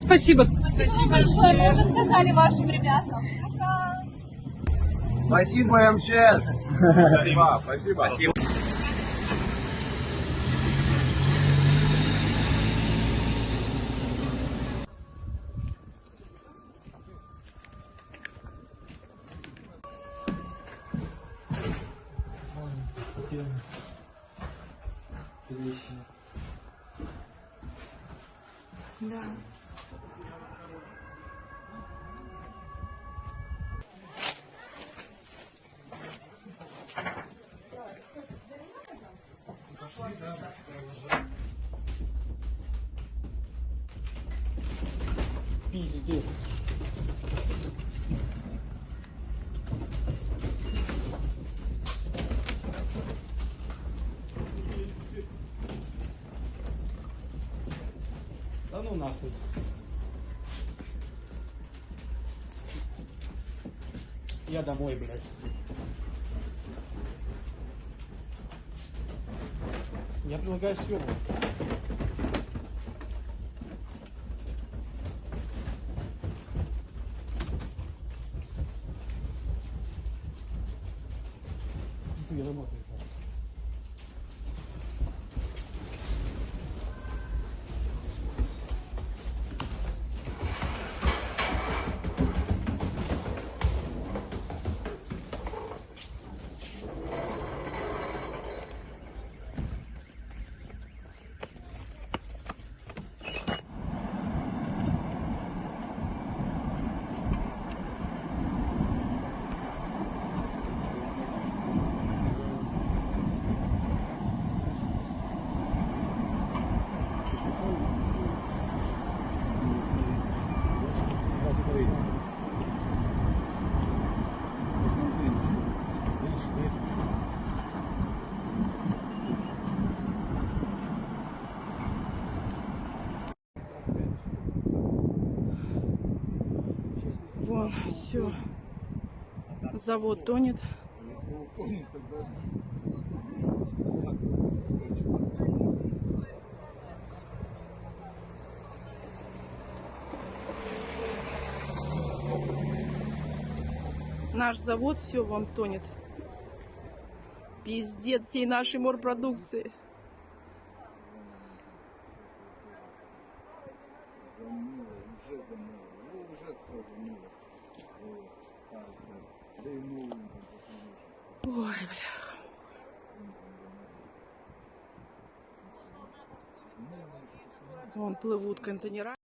Спасибо. Спасибо большое. Мы уже сказали вашим ребятам. Спасибо, МЧС. Спасибо. Да. Пиздец. Да ну нахуй. Я домой, блядь. Я предлагаю съемку. Не работает. Вон, все. Завод тонет. Наш завод все вон тонет. Пиздец всей нашей морпродукции. Ой, бля. Вон плывут контейнера.